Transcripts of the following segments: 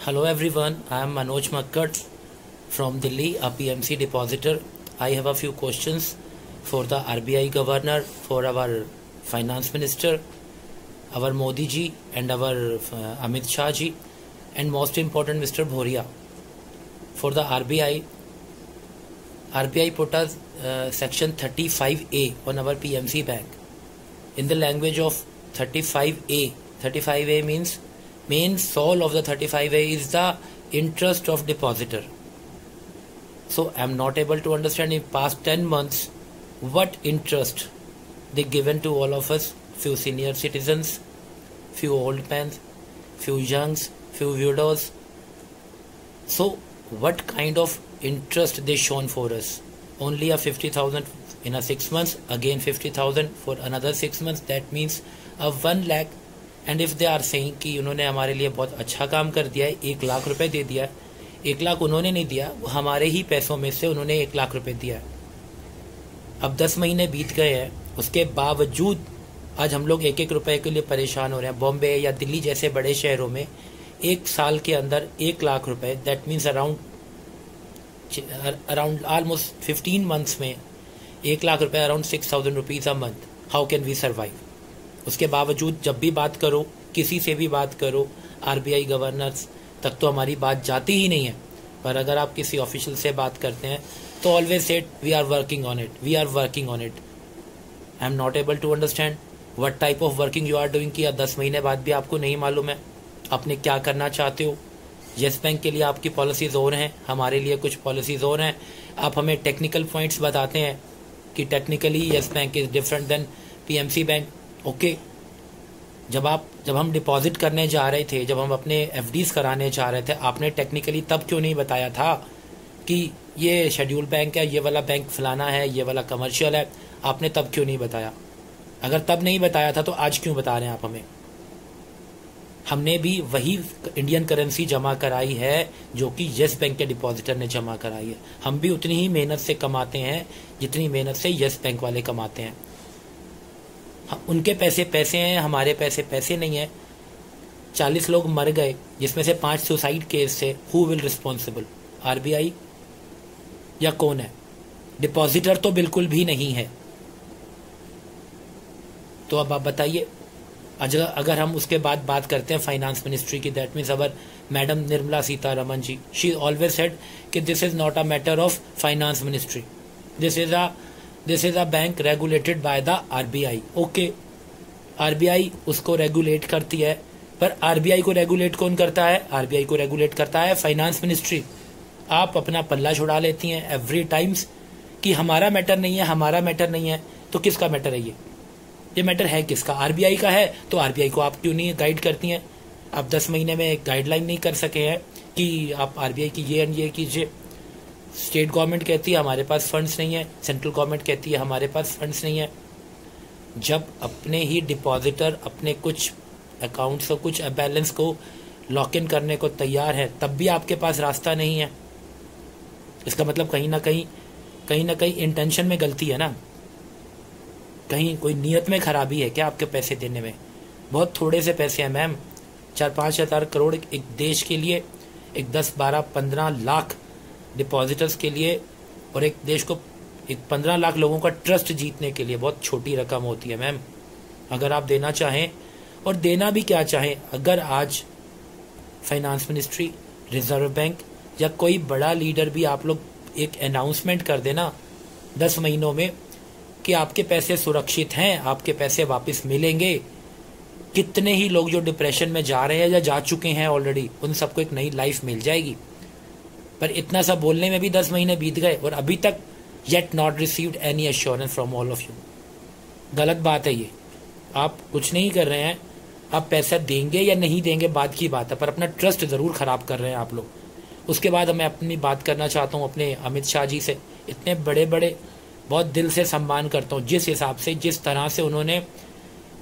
Hello everyone, I am Manoj Makkad from Delhi, a PMC depositor. I have a few questions for the RBI governor, for our finance minister, our Modi ji and our Amit Shah ji, and most important Mr. Bhoria. For the RBI put us section 35A on our PMC bank. In the language of 35A means main soul of the 35A is the interest of depositor. So I am not able to understand in past 10 months what interest they given to all of us, few senior citizens, few old men, few youngs, few widows. So what kind of interest they shown for us? Only a 50,000 in a 6 months, again 50,000 for another 6 months. That means a 1 lakh. And if they are saying कि उन्होंने हमारे लिए बहुत अच्छा काम कर दिया है, 1 लाख रुपए दे दिया, 1 लाख उन्होंने नहीं दिया, हमारे ही पैसों में से उन्होंने 1 लाख रुपए दिया। अब 10 महीने बीत गए हैं, उसके बावजूद आज हम लोग 1-1 रुपए के लिए परेशान हो रहे हैं। बॉम्बे या दिल्ली जैसे बड़े शहरों में 1 साल के अंदर 1 लाख रुपए, that means around almost 15 months में 1 लाख रुपए, around 6,000 rupees a month. How can we survive? उसके बावजूद जब भी बात करो, किसी से भी बात करो, आरबीआई गवर्नर्स तक तो हमारी बात जाती ही नहीं है। पर अगर आप किसी ऑफिशियल से बात करते हैं तो always said we are working on it, we are working on it. I am not able to understand what type of working you are doing कि 10 महीने बाद भी आपको नहीं मालूम है आपने क्या करना चाहते हो। येस बैंक के लिए आपकी पॉलिसीज और हैं, हमारे लिए कुछ पॉलिसीज और हैं। आप हमें टेक्निकल पॉइंट्स बताते हैं कि technically Yes Bank is different than PMC Bank. Okay, जब हम डिपॉजिट करने जा रहे थे, जब हम अपने एफडीज कराने जा रहे थे, आपने टेक्निकली तब क्यों नहीं बताया था कि ये शेड्यूल बैंक है, ये वाला बैंक फलाना है, ये वाला कमर्शियल है? आपने तब क्यों नहीं बताया? अगर तब नहीं बताया था तो आज क्यों बता रहे हैं आप हमें? हमने भी वही इंडियन करेंसी जमा कराई है जो कि येस बैंक के डिपॉजिटर ने जमा कराई है। हम भी उतनी ही मेहनत से कमाते हैं जितनी मेहनत से येस बैंक वाले कमाते हैं। उनके पैसे पैसे हैं, हमारे पैसे पैसे नहीं है। 40 लोग मर गए जिसमें से 5 सुसाइड केस थे। Who will responsible? आरबीआई या कौन है? डिपॉजिटर तो बिल्कुल भी नहीं है। तो अब आप बताइए। अगर हम उसके बाद बात करते हैं फाइनेंस मिनिस्ट्री की, that means our madam Nirmala Sitharaman ji, she always said कि this is not a matter of finance ministry, this is a bank regulated by the RBI. Okay, RBI उसको रेगुलेट करती है, पर आरबीआई को रेगुलेट कौन करता है? आरबीआई को रेगुलेट करता है फाइनेंस मिनिस्ट्री। आप अपना पल्ला छुड़ा लेती हैं एवरी टाइम्स कि हमारा मैटर नहीं है, हमारा मैटर नहीं है। तो किसका मैटर है ये मैटर है किसका? आरबीआई का है। तो आरबीआई को आप क्यों नहीं गाइड करती हैं? आप 10 महीने में एक गाइडलाइन नहीं कर सके हैं कि आप आरबीआई की ये कीजिए। स्टेट गवर्नमेंट कहती है हमारे पास फंड्स नहीं है, सेंट्रल गवर्नमेंट कहती है हमारे पास फंड्स नहीं है। जब अपने ही डिपॉजिटर अपने कुछ अकाउंट्स और कुछ बैलेंस को लॉक इन करने को तैयार है, तब भी आपके पास रास्ता नहीं है। इसका मतलब कहीं ना कहीं इंटेंशन में गलती है ना, कहीं कोई नियत में खराबी है क्या आपके पैसे देने में? बहुत थोड़े से पैसे हैं मैम, 4-5 हजार करोड़ एक देश के लिए, एक 10-12-15 लाख डिपॉजिटर्स के लिए, और एक देश को एक 15 लाख लोगों का ट्रस्ट जीतने के लिए बहुत छोटी रकम होती है मैम। अगर आप देना चाहें, और देना भी क्या चाहें, अगर आज फाइनेंस मिनिस्ट्री, रिजर्व बैंक या कोई बड़ा लीडर भी आप लोग एक अनाउंसमेंट कर देना 10 महीनों में कि आपके पैसे सुरक्षित हैं, आपके पैसे वापस मिलेंगे, कितने ही लोग जो डिप्रेशन में जा रहे हैं या जा चुके हैं ऑलरेडी, उन सबको एक नई लाइफ मिल जाएगी। पर इतना सब बोलने में भी 10 महीने बीत गए और अभी तक yet not received any assurance from all of you. गलत बात है ये। आप कुछ नहीं कर रहे हैं, आप पैसा देंगे या नहीं देंगे बात की बात है, पर अपना ट्रस्ट जरूर खराब कर रहे हैं आप लोग। उसके बाद मैं अपनी बात करना चाहता हूँ अपने अमित शाह जी से। इतने बड़े बड़े, बहुत दिल से सम्मान करता हूँ जिस हिसाब से, जिस तरह से उन्होंने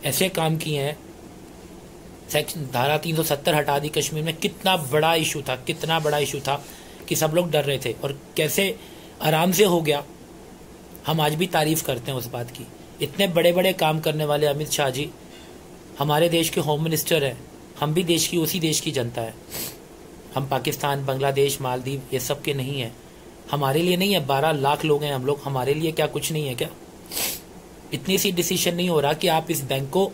ऐसे काम किए हैं। सेक्शन धारा 370 हटा दी कश्मीर में, कितना बड़ा इशू था, कितना बड़ा इशू था कि सब लोग डर रहे थे, और कैसे आराम से हो गया। हम आज भी तारीफ करते हैं उस बात की। इतने बड़े बड़े काम करने वाले अमित शाह जी हमारे देश के होम मिनिस्टर हैं। हम भी देश की, उसी देश की जनता है। हम पाकिस्तान, बांग्लादेश, मालदीव ये सब के नहीं है, हमारे लिए नहीं है। 12 लाख लोग हैं हम लोग, हमारे लिए क्या कुछ नहीं है क्या? इतनी सी डिसीजन नहीं हो रहा कि आप इस बैंक को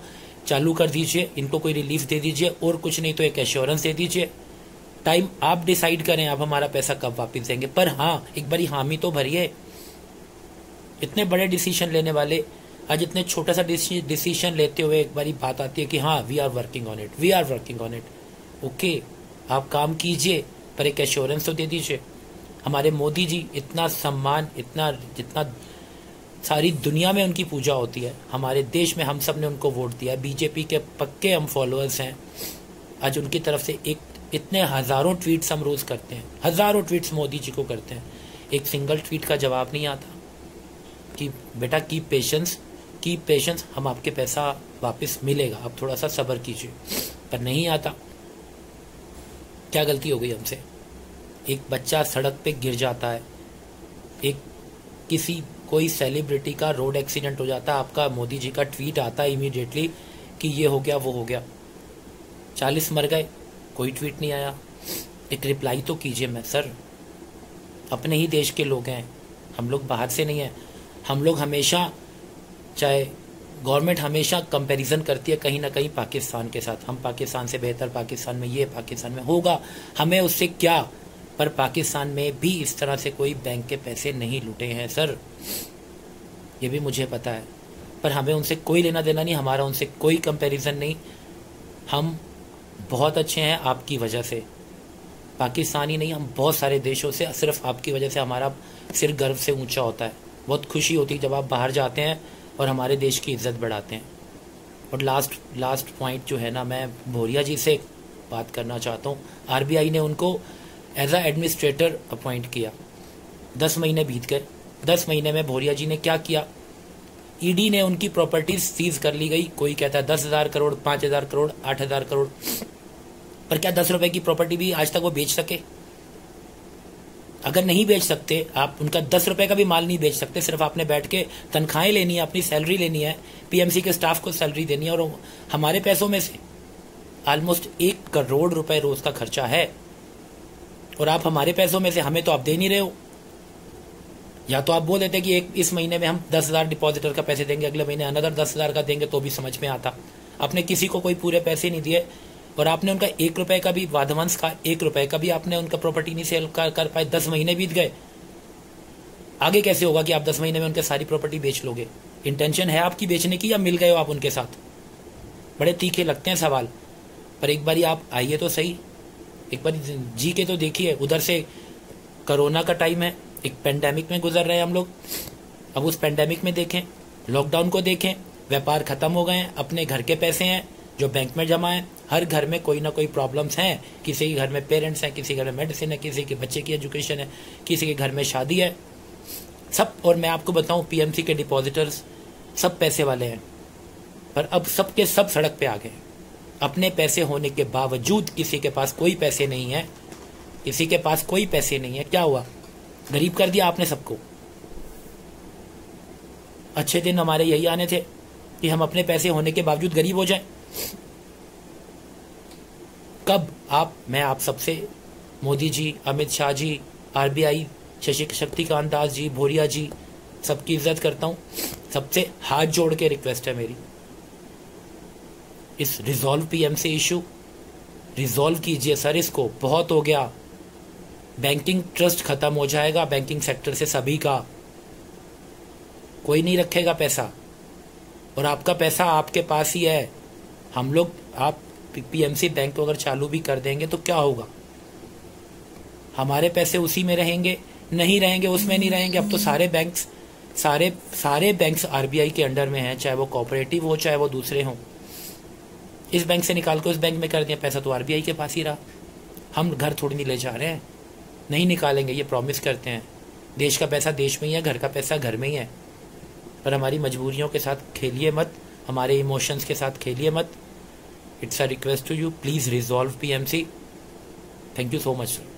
चालू कर दीजिए, इनको कोई रिलीफ दे दीजिए, और कुछ नहीं तो एक एश्योरेंस दे दीजिए। टाइम आप डिसाइड करें आप हमारा पैसा कब वापस देंगे, पर हाँ एक बारी हामी तो भरिए। इतने बड़े डिसीजन लेने वाले आज इतने छोटा सा डिसीजन लेते हुए एक बारी बात आती है कि हाँ we are working on it, we are working on it. Okay, आप काम कीजिए पर एक एश्योरेंस तो दे दीजिए। हमारे मोदी जी इतना सम्मान, इतना जितना सारी दुनिया में उनकी पूजा होती है, हमारे देश में हम सब ने उनको वोट दिया है, बीजेपी के पक्के हम फॉलोअर्स हैं। आज उनकी तरफ से एक इतने हजारों ट्वीट्स हम रोज करते हैं, हजारों ट्वीट्स मोदी जी को करते हैं, एक सिंगल ट्वीट का जवाब नहीं आता कि बेटा कीप पेशेंस, हम आपके पैसा वापस मिलेगा, आप थोड़ा सा सब्र कीजिए, पर नहीं आता। क्या गलती हो गई हमसे? एक बच्चा सड़क पे गिर जाता है, कोई सेलिब्रिटी का रोड एक्सीडेंट हो जाता है, आपका मोदी जी का ट्वीट आता है इमीडिएटली कि ये हो गया वो हो गया, 40 मर गए, कोई ट्वीट नहीं आया। एक रिप्लाई तो कीजिए। मैं सर अपने ही देश के लोग हैं, हम लोग बाहर से नहीं हैं। हम लोग हमेशा, चाहे गवर्नमेंट हमेशा कंपैरिजन करती है कहीं ना कहीं पाकिस्तान के साथ, हम पाकिस्तान से बेहतर, पाकिस्तान में ये, पाकिस्तान में होगा, हमें उससे क्या, पर पाकिस्तान में भी इस तरह से कोई बैंक के पैसे नहीं लूटे हैं सर, ये भी मुझे पता है, पर हमें उनसे कोई लेना देना नहीं, हमारा उनसे कोई कंपैरिजन नहीं। हम बहुत अच्छे हैं आपकी वजह से, पाकिस्तान ही नहीं, हम बहुत सारे देशों से सिर्फ आपकी वजह से हमारा सिर गर्व से ऊंचा होता है। बहुत खुशी होती है जब आप बाहर जाते हैं और हमारे देश की इज्जत बढ़ाते हैं। और लास्ट पॉइंट जो है ना, मैं भौरिया जी से बात करना चाहता हूँ। आरबीआई ने उनको एज अ एडमिनिस्ट्रेटर अपॉइंट किया, 10 महीने बीत गए। 10 महीने में भौरिया जी ने क्या किया? ईडी ने उनकी प्रॉपर्टीज सीज कर ली गई। कोई कहता है 10,000 करोड़, 5,000 करोड़, 8,000 करोड़, पर क्या 10 रुपए की प्रॉपर्टी भी आज तक वो बेच सके? अगर नहीं बेच सकते, आप उनका 10 रुपए का भी माल नहीं बेच सकते, सिर्फ आपने बैठ के तनख्वाहें लेनी है, अपनी सैलरी लेनी है, पीएमसी के स्टाफ को सैलरी देनी है, और हमारे पैसों में से ऑलमोस्ट 1 करोड़ रुपए रोज का खर्चा है, और आप हमारे पैसों में से हमें तो आप दे नहीं रहे हो। या तो आप बोल देते कि इस महीने में हम 10,000 डिपॉजिटर का पैसे देंगे, अगले महीने अनदर 10,000 का देंगे, तो भी समझ में आता। आपने किसी को कोई पूरे पैसे नहीं दिए, और आपने उनका 1 रुपए का भी, वाधवंश का 1 रुपए का भी आपने उनका प्रॉपर्टी नहीं सेल कर पाए। 10 महीने बीत गए, आगे कैसे होगा कि आप 10 महीने में उनके सारी प्रॉपर्टी बेच लोगे? इंटेंशन है आपकी बेचने की, या मिल गए हो आप उनके साथ? बड़े तीखे लगते हैं सवाल, पर एक बारी आप आइए तो सही, एक बार जी के तो देखिए। उधर से कोरोना का टाइम है, एक पेंडेमिक में गुजर रहे हैं हम लोग। अब उस पेंडेमिक में देखें, लॉकडाउन को देखें, व्यापार खत्म हो गए हैं, अपने घर के पैसे हैं जो बैंक में जमा है, हर घर में कोई ना कोई प्रॉब्लम्स हैं, किसी के घर में पेरेंट्स हैं, किसी के घर में मेडिसिन है, किसी के बच्चे की एजुकेशन है, किसी के घर में शादी है, सब। और मैं आपको बताऊं, पीएमसी के डिपॉजिटर्स सब पैसे वाले हैं, पर अब सबके सब सड़क पे आ गए। अपने पैसे होने के बावजूद किसी के पास कोई पैसे नहीं है, किसी के पास कोई पैसे नहीं है। क्या हुआ? गरीब कर दिया आपने सबको। अच्छे दिन हमारे यही आने थे कि हम अपने पैसे होने के बावजूद गरीब हो जाएं। कब? मैं आप सबसे, मोदी जी, अमित शाह जी, आरबीआई, शक्तिकांत दास जी, भौरिया जी, सबकी इज्जत करता हूं, सबसे हाथ जोड़ के रिक्वेस्ट है मेरी, इस रिजॉल्व पीएमसी इशू रिजॉल्व कीजिए सर, इसको बहुत हो गया। बैंकिंग ट्रस्ट खत्म हो जाएगा बैंकिंग सेक्टर से, सभी का, कोई नहीं रखेगा पैसा, और आपका पैसा आपके पास ही है। हम लोग, आप पीएमसी बैंक को अगर चालू भी कर देंगे तो क्या होगा? हमारे पैसे उसी में रहेंगे, नहीं रहेंगे उसमें नहीं रहेंगे। अब तो सारे बैंक्स आरबीआई के अंडर में हैं, चाहे वो कोऑपरेटिव हो चाहे वो दूसरे हों। इस बैंक से निकाल के उस बैंक में कर दिया, पैसा तो आरबीआई के पास ही रहा। हम घर थोड़ी नहीं ले जा रहे हैं, नहीं निकालेंगे, ये प्रॉमिस करते हैं। देश का पैसा देश में ही है, घर का पैसा घर में ही है, पर हमारी मजबूरियों के साथ खेलिए मत, हमारे इमोशंस के साथ खेलिए मत। It's a request to you, please resolve PMC. Thank you so much sir.